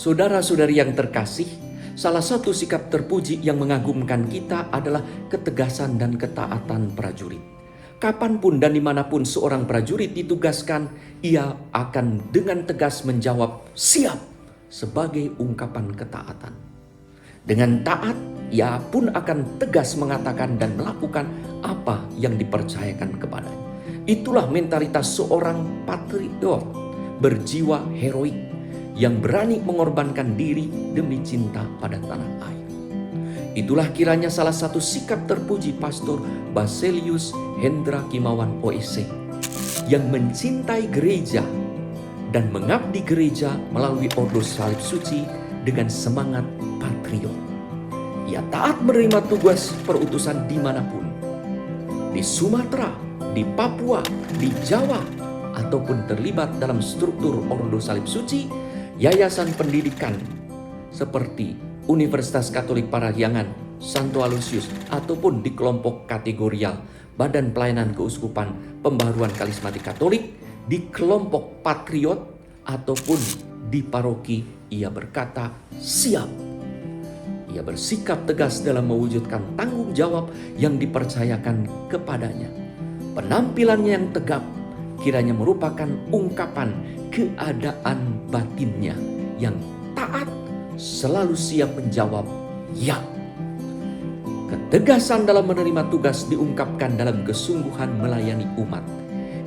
Saudara-saudari yang terkasih, salah satu sikap terpuji yang mengagumkan kita adalah ketegasan dan ketaatan prajurit. Kapanpun dan dimanapun seorang prajurit ditugaskan, ia akan dengan tegas menjawab siap sebagai ungkapan ketaatan. Dengan taat, ia pun akan tegas mengatakan dan melakukan apa yang dipercayakan kepadanya. Itulah mentalitas seorang patriot berjiwa heroik yang berani mengorbankan diri demi cinta pada tanah air. Itulah kiranya salah satu sikap terpuji Pastor Baselius Hendra Kimawan OSC yang mencintai gereja dan mengabdi gereja melalui Ordo Salib Suci dengan semangat patriot. Ia taat menerima tugas perutusan dimanapun, di Sumatera, di Papua, di Jawa, ataupun terlibat dalam struktur Ordo Salib Suci, yayasan pendidikan seperti Universitas Katolik Parahyangan, Santo Aloysius, ataupun di kelompok kategorial Badan Pelayanan Keuskupan Pembaharuan Karismatik Katolik, di kelompok patriot, ataupun di paroki, ia berkata siap. Ia bersikap tegas dalam mewujudkan tanggung jawab yang dipercayakan kepadanya. Penampilannya yang tegap kiranya merupakan ungkapan keadaan batinnya yang taat, selalu siap menjawab ya. Ketegasan dalam menerima tugas diungkapkan dalam kesungguhan melayani umat,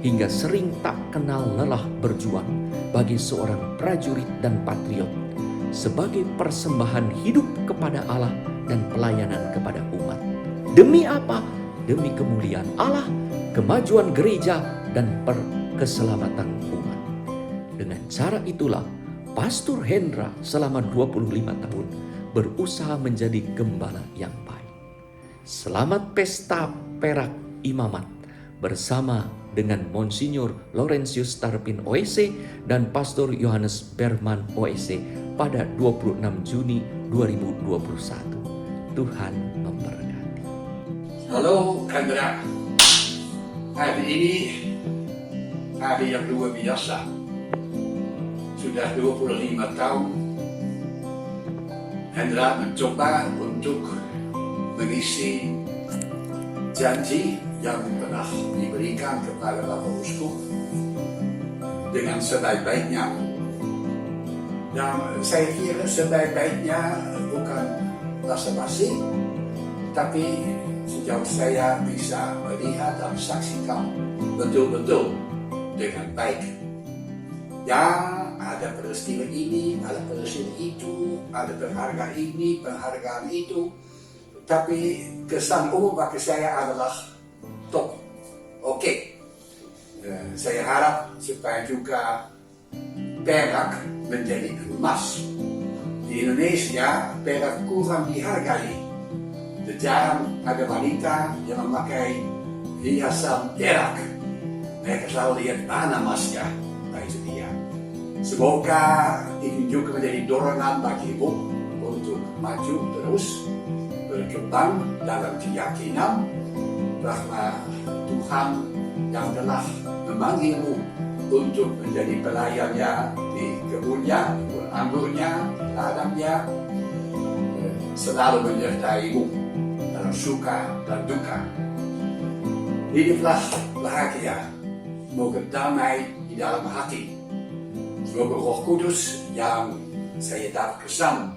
hingga sering tak kenal lelah berjuang bagi seorang prajurit dan patriot sebagai persembahan hidup kepada Allah dan pelayanan kepada umat. Demi apa? Demi kemuliaan Allah, kemajuan gereja, dan keselamatan umat. Dengan cara itulah Pastor Hendra selama 25 tahun berusaha menjadi gembala yang baik. Selamat Pesta Perak Imamat bersama dengan Monsinyur Laurentius Tarpin OSC dan Pastor Yohanes Berman OSC pada 26 Juni 2021. Tuhan memberkati. Halo Hendra, hari ini hari yang luar biasa. Sudah 25 tahun Hendra mencoba untuk mengisi janji yang pernah diberikan kepada Bapak Uskup dengan sebaik-baiknya. Dan saya kira sebaik-baiknya bukan basa-basi, tapi sejauh saya bisa melihat dan saksikan betul-betul dengan baik. Ya, ada peristiwa ini, ada peristiwa itu, ada penghargaan ini, penghargaan itu. Tapi kesan umum bagi saya adalah top. Oke. Saya harap supaya juga perak menjadi emas. Di Indonesia, perak kurang dihargai. Jarang ada wanita yang memakai hiasan perak. Mereka selalu lihat mana emasnya. Nah, itu dia. Semoga ini juga menjadi dorongan bagimu untuk maju terus, berkembang dalam keyakinan bahwa Tuhan yang telah memanggilmu untuk menjadi pelayannya di kebunnya, kebun anggurnya, ladangnya, selalu menyertaimu dalam suka dan duka. Hiduplah bahagia, semoga damai di dalam hati. Semoga Roh Kudus yang saya dapat kesan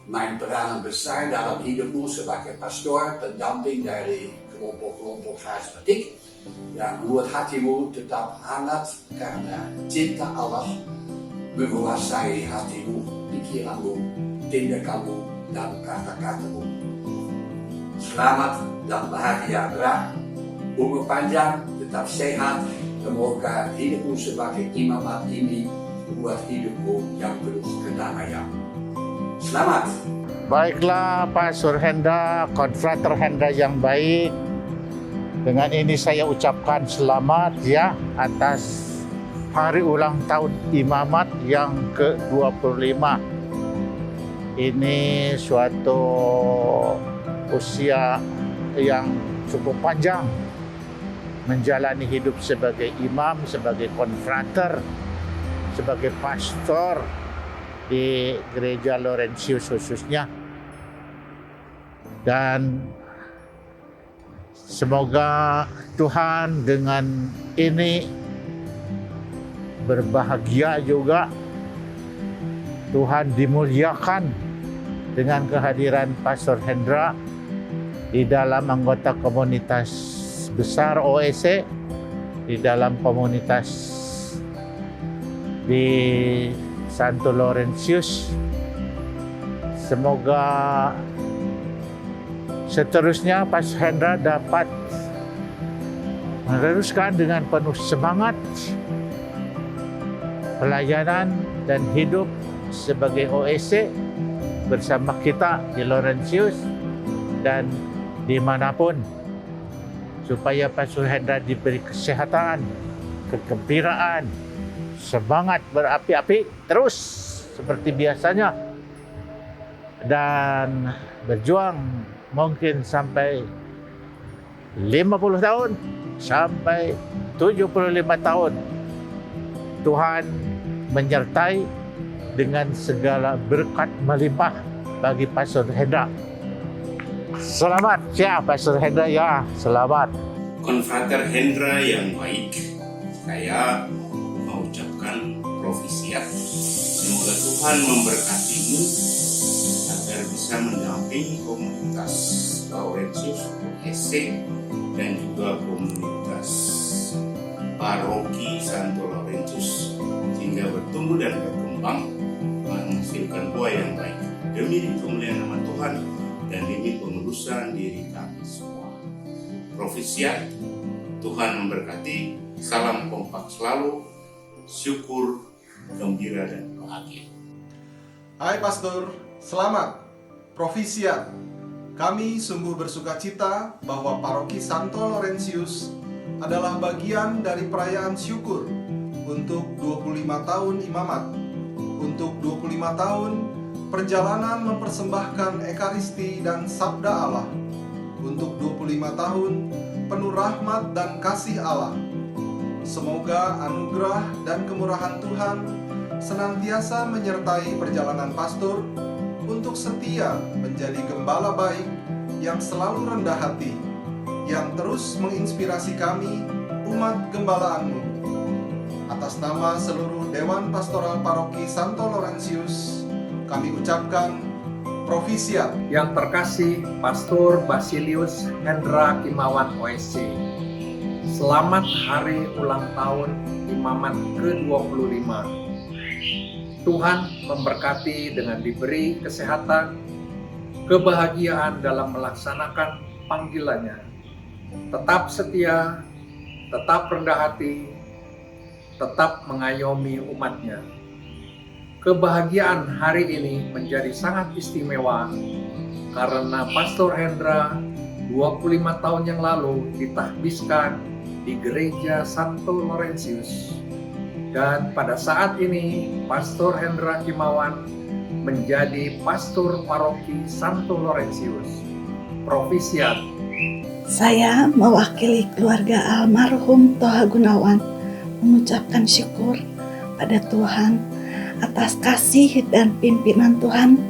main peranan besar dalam hidupmu sebagai pastor, pendamping dari kelompok-kelompok karismatik, yang membuat hatimu tetap hangat karena cinta Allah menguasai hatimu, pikiranmu, tindakanmu, dan kata-katamu. Selamat dan bahagia, Bra. Umur panjang, tetap sehat. Semoga hidupmu sebagai imamat ini membuat hidupmu yang penuh kedamaian. Selamat. Baiklah Pastor Hendra, Konfrater Hendra yang baik. Dengan ini saya ucapkan selamat ya atas hari ulang tahun imamat yang ke-25. Ini suatu usia yang cukup panjang menjalani hidup sebagai imam, sebagai konfrater, sebagai pastor di gereja Laurentius khususnya. Dan semoga Tuhan dengan ini berbahagia juga. Tuhan dimuliakan dengan kehadiran Pastor Hendra di dalam anggota komunitas besar OSC, di dalam komunitas di Santo Laurentius. Semoga seterusnya Pastor Hendra dapat meneruskan dengan penuh semangat pelayanan dan hidup sebagai OSC bersama kita di Laurentius dan dimanapun, supaya Pastor Hendra diberi kesehatan, kegembiraan, semangat berapi-api terus seperti biasanya, dan berjuang mungkin sampai 50 tahun sampai 75 tahun. Tuhan menyertai dengan segala berkat melimpah bagi Pastor Hendra. Selamat ya Pastor Hendra ya, selamat. Konfrater Hendra yang baik, saya mengucapkan profisiat. Semoga Tuhan memberkatimu agar bisa mendampingi komunitas Laurentius OSC dan juga komunitas paroki Santo Laurentius sehingga bertumbuh dan berkembang menghasilkan buah yang baik demi kemuliaan nama Tuhan dan demi pengudusan diri kami semua. Profisiat, Tuhan memberkati, salam kompak selalu, syukur, gembira dan bahagia. Hai Pastor, selamat. Profisiat, kami sungguh bersuka cita bahwa paroki Santo Laurentius adalah bagian dari perayaan syukur untuk 25 tahun imamat, untuk 25 tahun perjalanan mempersembahkan Ekaristi dan Sabda Allah, untuk 25 tahun penuh rahmat dan kasih Allah. Semoga anugerah dan kemurahan Tuhan senantiasa menyertai perjalanan pastor untuk setia menjadi gembala baik yang selalu rendah hati, yang terus menginspirasi kami, umat gembalaanmu. Atas nama seluruh Dewan Pastoral Paroki Santo Laurentius, kami ucapkan profisiat. Yang terkasih Pastor Basilius Hendra Kimawan OSC, selamat hari ulang tahun imamat ke-25. Tuhan memberkati dengan diberi kesehatan, kebahagiaan dalam melaksanakan panggilannya. Tetap setia, tetap rendah hati, tetap mengayomi umatnya. Kebahagiaan hari ini menjadi sangat istimewa karena Pastor Hendra 25 tahun yang lalu ditahbiskan di gereja Santo Laurentius. Dan pada saat ini Pastor Hendra Kimawan menjadi pastor paroki Santo Laurentius. Profisiat. Saya mewakili keluarga almarhum Toha Gunawan mengucapkan syukur pada Tuhan atas kasih dan pimpinan Tuhan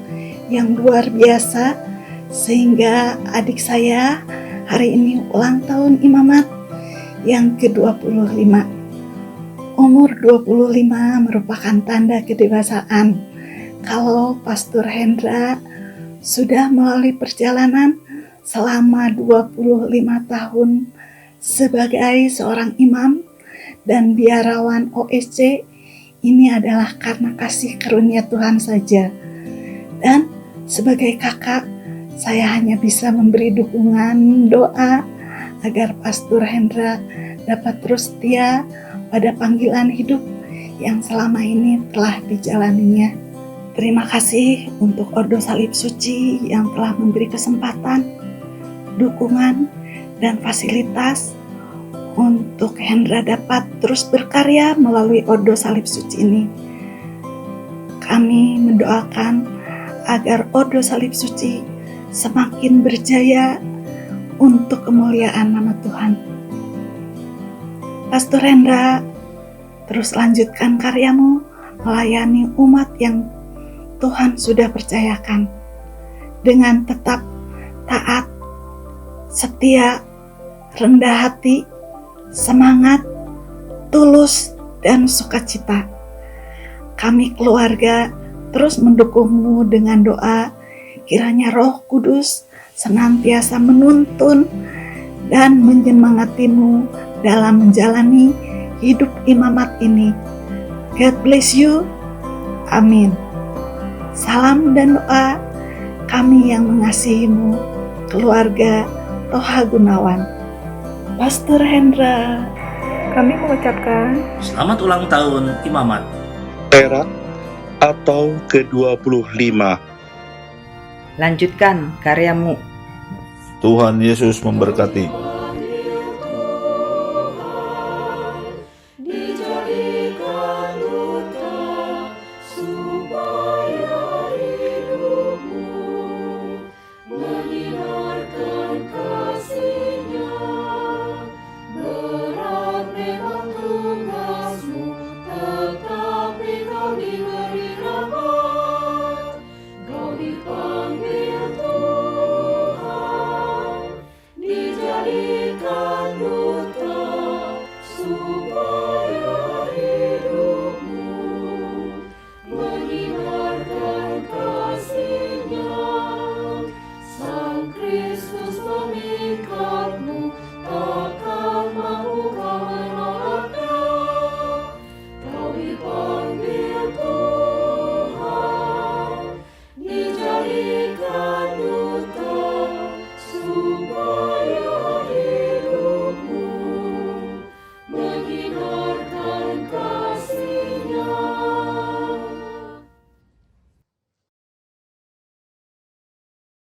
yang luar biasa, sehingga adik saya hari ini ulang tahun imamat yang ke-25. Umur 25 merupakan tanda kedewasaan. Kalau Pastor Hendra sudah melalui perjalanan selama 25 tahun sebagai seorang imam dan biarawan OSC, ini adalah karena kasih karunia Tuhan saja. Dan sebagai kakak, saya hanya bisa memberi dukungan doa agar Pastor Hendra dapat terus setia pada panggilan hidup yang selama ini telah dijalaninya. Terima kasih untuk Ordo Salib Suci yang telah memberi kesempatan, dukungan, dan fasilitas untuk Hendra dapat terus berkarya melalui Ordo Salib Suci ini. Kami mendoakan agar Ordo Salib Suci semakin berjaya untuk kemuliaan nama Tuhan. Pastor Hendra, terus lanjutkan karyamu melayani umat yang Tuhan sudah percayakan. Dengan tetap taat, setia, rendah hati, semangat, tulus, dan sukacita. Kami keluarga terus mendukungmu dengan doa, kiranya Roh Kudus senantiasa menuntun dan menyemangatimu dalam menjalani hidup imamat ini. God bless you. Amin. Salam dan doa kami yang mengasihimu, keluarga Toha Gunawan. Pastor Hendra. Kami mengucapkan Selamat ulang tahun Imamat. perak atau ke-25. lanjutkan karyamu. Tuhan Yesus memberkati. Dijadikan